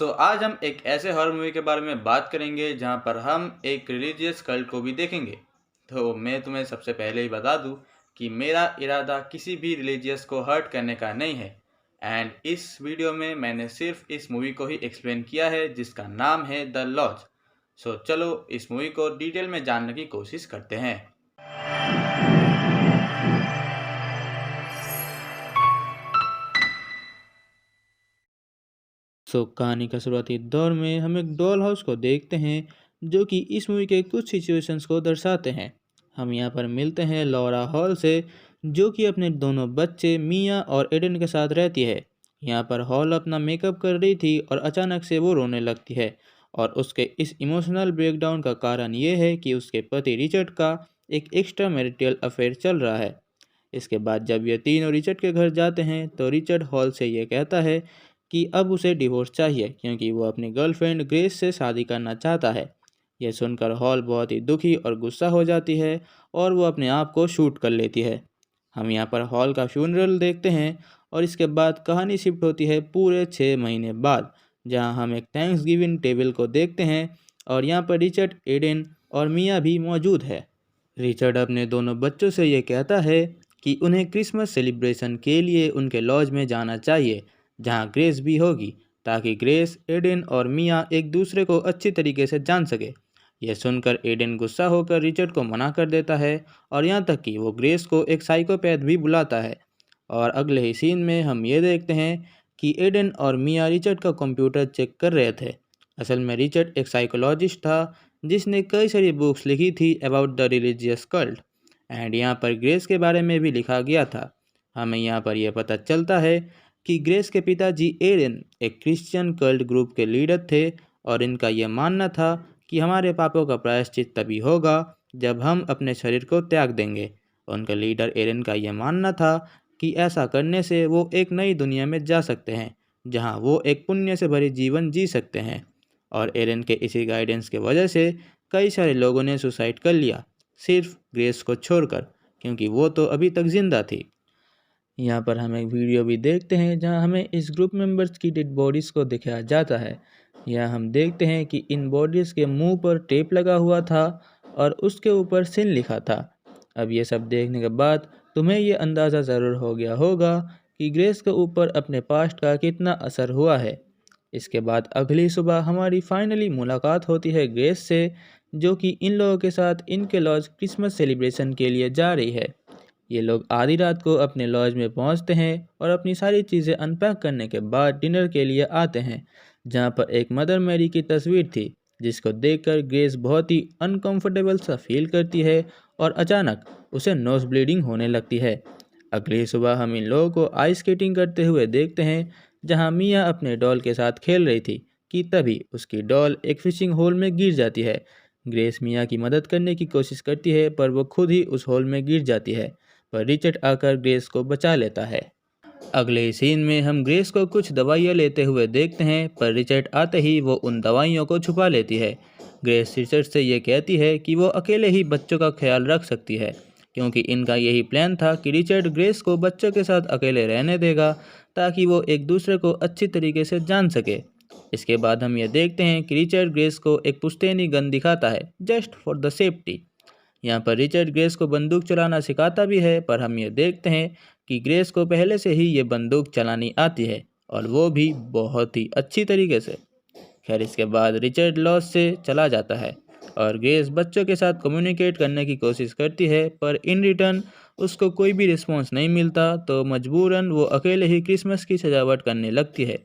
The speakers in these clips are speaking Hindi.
आज हम एक ऐसे हॉरर मूवी के बारे में बात करेंगे जहां पर हम एक रिलीजियस कल्ट को भी देखेंगे। तो मैं तुम्हें सबसे पहले ही बता दूं कि मेरा इरादा किसी भी रिलीजियस को हर्ट करने का नहीं है। एंड इस वीडियो में मैंने सिर्फ इस मूवी को ही एक्सप्लेन किया है जिसका नाम है द लॉज। चलो इस मूवी को डिटेल में जानने की कोशिश करते हैं। कहानी का शुरुआती दौर में हम एक डॉल हाउस को देखते हैं जो कि इस मूवी के कुछ सिचुएशंस को दर्शाते हैं। हम यहाँ पर मिलते हैं लॉरा हॉल से, जो कि अपने दोनों बच्चे मिया और एडन के साथ रहती है। यहाँ पर हॉल अपना मेकअप कर रही थी और अचानक से वो रोने लगती है, और उसके इस इमोशनल ब्रेकडाउन का कारण ये है कि उसके पति रिचर्ड का एक एक्स्ट्रा मैरिटल अफेयर चल रहा है। इसके बाद जब ये तीनों रिचर्ड के घर जाते हैं तो रिचर्ड हॉल से ये कहता है कि अब उसे डिवोर्स चाहिए क्योंकि वो अपनी गर्लफ्रेंड ग्रेस से शादी करना चाहता है। यह सुनकर हॉल बहुत ही दुखी और गुस्सा हो जाती है और वो अपने आप को शूट कर लेती है। हम यहाँ पर हॉल का फ्यूनरल देखते हैं और इसके बाद कहानी शिफ्ट होती है पूरे 6 महीने बाद, जहाँ हम एक थैंक्स गिविंग टेबल को देखते हैं और यहाँ पर रिचर्ड, एडन और मिया भी मौजूद है। रिचर्ड अपने दोनों बच्चों से ये कहता है कि उन्हें क्रिसमस सेलिब्रेशन के लिए उनके लॉज में जाना चाहिए जहां ग्रेस भी होगी, ताकि ग्रेस, एडन और मिया एक दूसरे को अच्छी तरीके से जान सके। यह सुनकर एडन गुस्सा होकर रिचर्ड को मना कर देता है और यहाँ तक कि वो ग्रेस को एक साइकोपैथ भी बुलाता है। और अगले ही सीन में हम ये देखते हैं कि एडन और मिया रिचर्ड का कंप्यूटर चेक कर रहे थे। असल में रिचर्ड एक साइकोलॉजिस्ट था जिसने कई सारी बुक्स लिखी थी about the religious cult, and यहाँ पर ग्रेस के बारे में भी लिखा गया था। हमें यहाँ पर यह पता चलता है कि ग्रेस के पिताजी एरन एक क्रिश्चियन कल्ट ग्रुप के लीडर थे और इनका यह मानना था कि हमारे पापों का प्रायश्चित तभी होगा जब हम अपने शरीर को त्याग देंगे। उनका लीडर एरन का यह मानना था कि ऐसा करने से वो एक नई दुनिया में जा सकते हैं जहां वो एक पुण्य से भरी जीवन जी सकते हैं। और एरन के इसी गाइडेंस के वजह से कई सारे लोगों ने सुसाइड कर लिया, सिर्फ ग्रेस को छोड़कर, क्योंकि वो तो अभी तक जिंदा थी। यहाँ पर हम एक वीडियो भी देखते हैं जहाँ हमें इस ग्रुप मेंबर्स की डेड बॉडीज़ को दिखाया जाता है। यहाँ हम देखते हैं कि इन बॉडीज़ के मुंह पर टेप लगा हुआ था और उसके ऊपर सिन लिखा था। अब ये सब देखने के बाद तुम्हें ये अंदाज़ा ज़रूर हो गया होगा कि ग्रेस के ऊपर अपने पास्ट का कितना असर हुआ है। इसके बाद अगली सुबह हमारी फाइनली मुलाकात होती है ग्रेस से, जो कि इन लोगों के साथ इनके लॉज क्रिसमस सेलिब्रेशन के लिए जा रही है। ये लोग आधी रात को अपने लॉज में पहुंचते हैं और अपनी सारी चीज़ें अनपैक करने के बाद डिनर के लिए आते हैं, जहां पर एक मदर मैरी की तस्वीर थी, जिसको देखकर ग्रेस बहुत ही अनकंफर्टेबल सा फील करती है और अचानक उसे नोज ब्लीडिंग होने लगती है। अगली सुबह हम इन लोगों को आइस स्केटिंग करते हुए देखते हैं, जहां मिया अपने डॉल के साथ खेल रही थी कि तभी उसकी डॉल एक फिशिंग होल में गिर जाती है। ग्रेस मिया की मदद करने की कोशिश करती है पर वो खुद ही उस होल में गिर जाती है, पर रिचर्ड आकर ग्रेस को बचा लेता है। अगले ही सीन में हम ग्रेस को कुछ दवाइयाँ लेते हुए देखते हैं, पर रिचर्ड आते ही वो उन दवाइयों को छुपा लेती है। ग्रेस रिचर्ड से ये कहती है कि वो अकेले ही बच्चों का ख्याल रख सकती है, क्योंकि इनका यही प्लान था कि रिचर्ड ग्रेस को बच्चों के साथ अकेले रहने देगा ताकि वो एक दूसरे को अच्छी तरीके से जान सके। इसके बाद हम ये देखते हैं कि रिचर्ड ग्रेस को एक पुश्तैनी गन दिखाता है, जस्ट फॉर द सेफ्टी। यहाँ पर रिचर्ड ग्रेस को बंदूक चलाना सिखाता भी है, पर हम ये देखते हैं कि ग्रेस को पहले से ही ये बंदूक चलानी आती है और वो भी बहुत ही अच्छी तरीके से। खैर, इसके बाद रिचर्ड लॉस से चला जाता है और ग्रेस बच्चों के साथ कम्युनिकेट करने की कोशिश करती है, पर इन रिटर्न उसको कोई भी रिस्पॉन्स नहीं मिलता, तो मजबूरन वो अकेले ही क्रिसमस की सजावट करने लगती है।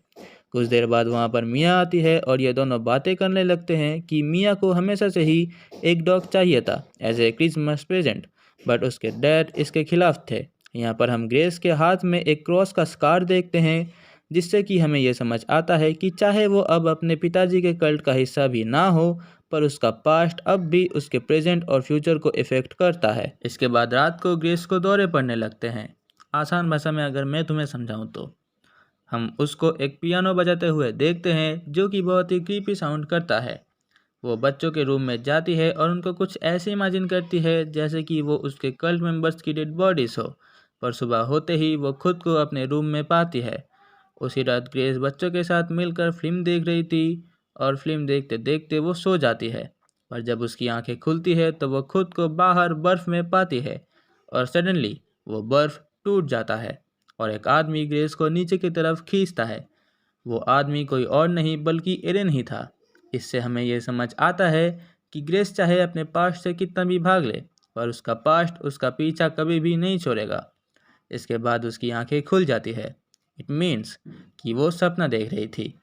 कुछ देर बाद वहाँ पर मिया आती है और ये दोनों बातें करने लगते हैं कि मिया को हमेशा से ही एक डॉग चाहिए था as a Christmas present, but उसके डैड इसके खिलाफ थे। यहाँ पर हम ग्रेस के हाथ में एक क्रॉस का स्कार देखते हैं, जिससे कि हमें यह समझ आता है कि चाहे वो अब अपने पिताजी के कल्ट का हिस्सा भी ना हो, पर उसका पास्ट अब भी उसके प्रेजेंट और फ्यूचर को इफ़ेक्ट करता है। इसके बाद रात को ग्रेस को दौरे पड़ने लगते हैं। आसान भाषा में अगर मैं तुम्हें समझाऊं तो हम उसको एक पियानो बजाते हुए देखते हैं, जो कि बहुत ही क्रीपी साउंड करता है। वो बच्चों के रूम में जाती है और उनको कुछ ऐसे इमेजिन करती है जैसे कि वो उसके कल्ट मेंबर्स की डेड बॉडीज हो, पर सुबह होते ही वो खुद को अपने रूम में पाती है। उसी रात ग्रेस बच्चों के साथ मिलकर फिल्म देख रही थी और फिल्म देखते देखते वो सो जाती है। पर जब उसकी आंखें खुलती है तो वो खुद को बाहर बर्फ में पाती है और सडनली वो बर्फ टूट जाता है और एक आदमी ग्रेस को नीचे की तरफ खींचता है। वो आदमी कोई और नहीं बल्कि एरन ही था। इससे हमें यह समझ आता है कि ग्रेस चाहे अपने पास्ट से कितना भी भाग ले, पर उसका पास्ट उसका पीछा कभी भी नहीं छोड़ेगा। इसके बाद उसकी आंखें खुल जाती है। इट मीन्स कि वो सपना देख रही थी।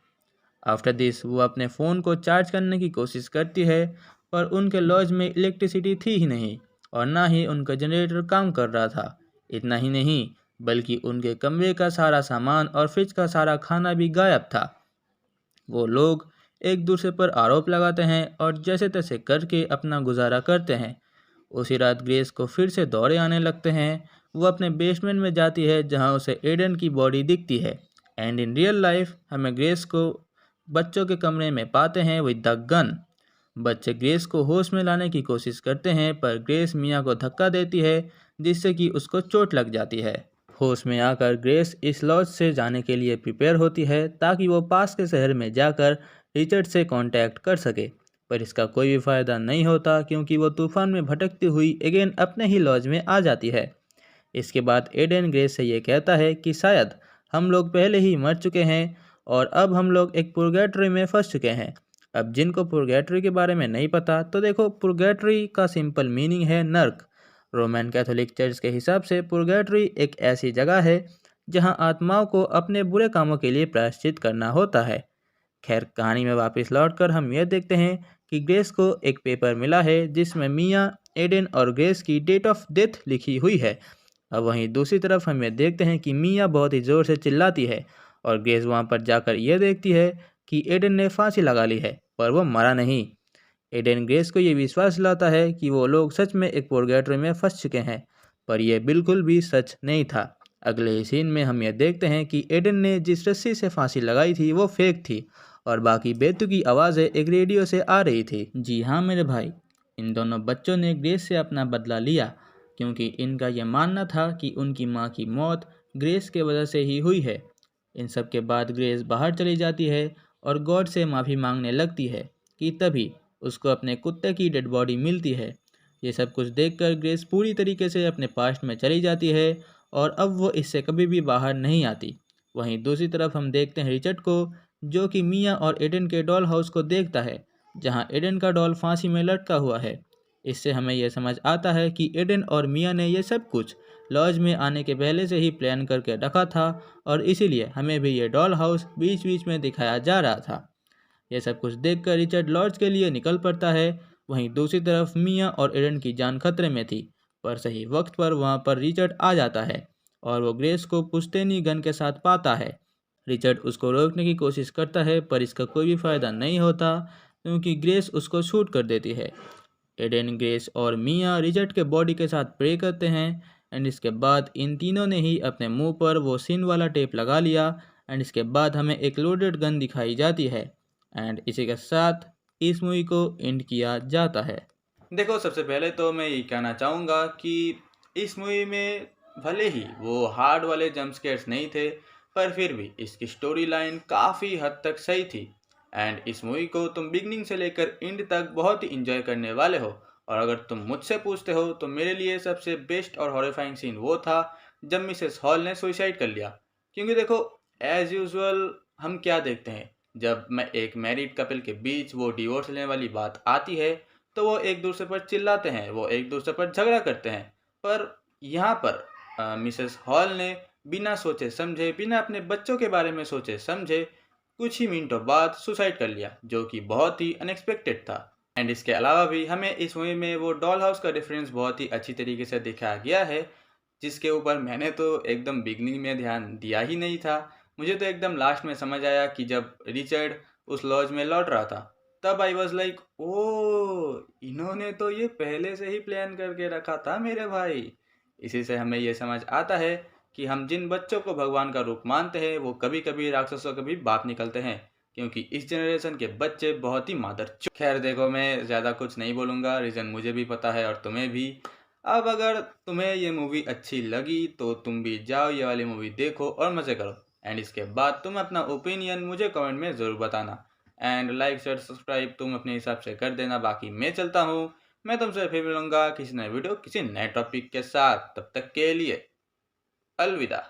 आफ्टर दिस वो अपने फ़ोन को चार्ज करने की कोशिश करती है, पर उनके लॉज में इलेक्ट्रिसिटी थी ही नहीं और ना ही उनका जनरेटर काम कर रहा था। इतना ही नहीं, बल्कि उनके कमरे का सारा सामान और फ्रिज का सारा खाना भी गायब था। वो लोग एक दूसरे पर आरोप लगाते हैं और जैसे तैसे करके अपना गुजारा करते हैं। उसी रात ग्रेस को फिर से दौरे आने लगते हैं। वो अपने बेसमेंट में जाती है जहां उसे एडन की बॉडी दिखती है। एंड इन रियल लाइफ हमें ग्रेस को बच्चों के कमरे में पाते हैं विद द गन। बच्चे ग्रेस को होश में लाने की कोशिश करते हैं, पर ग्रेस मिया को धक्का देती है जिससे कि उसको चोट लग जाती है। होश में आकर ग्रेस इस लॉज से जाने के लिए प्रिपेयर होती है ताकि वो पास के शहर में जाकर रिचर्ड से कांटेक्ट कर सके, पर इसका कोई भी फ़ायदा नहीं होता क्योंकि वो तूफान में भटकती हुई अगेन अपने ही लॉज में आ जाती है। इसके बाद एडन ग्रेस से ये कहता है कि शायद हम लोग पहले ही मर चुके हैं और अब हम लोग एक पुर्गेटरी में फंस चुके हैं। अब जिनको पुर्गेटरी के बारे में नहीं पता तो देखो, पुर्गेटरी का सिंपल मीनिंग है नर्क। रोमन कैथोलिक चर्च के हिसाब से पुर्गेटरी एक ऐसी जगह है जहां आत्माओं को अपने बुरे कामों के लिए प्रायश्चित करना होता है। खैर, कहानी में वापस लौटकर हम यह देखते हैं कि ग्रेस को एक पेपर मिला है जिसमें मिया, एडन और ग्रेस की डेट ऑफ डेथ लिखी हुई है। अब वहीं दूसरी तरफ हम ये देखते हैं कि मिया बहुत ही ज़ोर से चिल्लाती है और ग्रेस वहां पर जाकर यह देखती है कि एडन ने फांसी लगा ली है, पर वो मरा नहीं। एडन ग्रेस को ये विश्वास दिलाता है कि वो लोग सच में एक पुर्गेटरी में फंस चुके हैं, पर यह बिल्कुल भी सच नहीं था। अगले ही सीन में हम यह देखते हैं कि एडन ने जिस रस्सी से फांसी लगाई थी वो फेक थी और बाकी बेतुकी आवाज़ें एक रेडियो से आ रही थी। जी हाँ मेरे भाई, इन दोनों बच्चों ने ग्रेस से अपना बदला लिया क्योंकि इनका यह मानना था कि उनकी माँ की मौत ग्रेस के वजह से ही हुई है। इन सब के बाद ग्रेस बाहर चली जाती है और गॉड से माफ़ी मांगने लगती है कि तभी उसको अपने कुत्ते की डेड बॉडी मिलती है। ये सब कुछ देखकर ग्रेस पूरी तरीके से अपने पास्ट में चली जाती है और अब वो इससे कभी भी बाहर नहीं आती। वहीं दूसरी तरफ हम देखते हैं रिचर्ड को, जो कि मिया और एडन के डॉल हाउस को देखता है जहां एडन का डॉल फांसी में लटका हुआ है। इससे हमें यह समझ आता है कि एडन और मिया ने यह सब कुछ लॉज में आने के पहले से ही प्लान करके रखा था और इसीलिए हमें भी ये डॉल हाउस बीच बीच में दिखाया जा रहा था। यह सब कुछ देखकर रिचर्ड लॉज के लिए निकल पड़ता है। वहीं दूसरी तरफ मिया और एडन की जान खतरे में थी, पर सही वक्त पर वहां पर रिचर्ड आ जाता है और वो ग्रेस को पुश्तैनी गन के साथ पाता है। रिचर्ड उसको रोकने की कोशिश करता है, पर इसका कोई भी फ़ायदा नहीं होता क्योंकि ग्रेस उसको शूट कर देती है। एडन, ग्रेस और मिया रिचर्ड के बॉडी के साथ प्रे करते हैं एंड इसके बाद इन तीनों ने ही अपने मुंह पर वो सीन वाला टेप लगा लिया एंड इसके बाद हमें एक लोडेड गन दिखाई जाती है एंड इसी के साथ इस मूवी को एंड किया जाता है। देखो, सबसे पहले तो मैं ये कहना चाहूँगा कि इस मूवी में भले ही वो हार्ड वाले जंप स्केयर्स नहीं थे, पर फिर भी इसकी स्टोरी लाइन काफ़ी हद तक सही थी एंड इस मूवी को तुम बिगनिंग से लेकर एंड तक बहुत ही इंजॉय करने वाले हो। और अगर तुम मुझसे पूछते हो तो मेरे लिए सबसे बेस्ट और हॉरिफाइंग सीन वो था जब मिसेस हॉल ने सुसाइड कर लिया। क्योंकि देखो, एज यूजुअल हम क्या देखते हैं, जब मैं एक मैरिड कपल के बीच वो डिवोर्स लेने वाली बात आती है तो वो एक दूसरे पर चिल्लाते हैं, वो एक दूसरे पर झगड़ा करते हैं। पर यहाँ पर मिसेस हॉल ने बिना सोचे समझे, बिना अपने बच्चों के बारे में सोचे समझे कुछ ही मिनटों बाद सुसाइड कर लिया, जो कि बहुत ही अनएक्सपेक्टेड था। एंड इसके अलावा भी हमें इस मूवी में वो डॉल हाउस का रेफरेंस बहुत ही अच्छी तरीके से दिखाया गया है, जिसके ऊपर मैंने तो एकदम बिगनिंग में ध्यान दिया ही नहीं था। मुझे तो एकदम लास्ट में समझ आया कि जब रिचर्ड उस लॉज में लौट रहा था, तब आई वॉज लाइक, ओ इन्होंने तो ये पहले से ही प्लान करके रखा था मेरे भाई। इसी से हमें ये समझ आता है कि हम जिन बच्चों को भगवान का रूप मानते हैं वो कभी कभी राक्षसों के भी बाप निकलते हैं, क्योंकि इस जनरेशन के बच्चे बहुत ही मादर। खैर देखो, मैं ज़्यादा कुछ नहीं बोलूँगा, रीज़न मुझे भी पता है और तुम्हें भी। अब अगर तुम्हें ये मूवी अच्छी लगी तो तुम भी जाओ, ये वाली मूवी देखो और मज़े करो। एंड इसके बाद तुम अपना ओपिनियन मुझे कमेंट में ज़रूर बताना। एंड लाइक शेयर सब्सक्राइब तुम अपने हिसाब से कर देना। बाकी मैं चलता हूँ, मैं तुमसे फिर मिलूंगा किसी नए वीडियो किसी नए टॉपिक के साथ। तब तक के लिए अलविदा।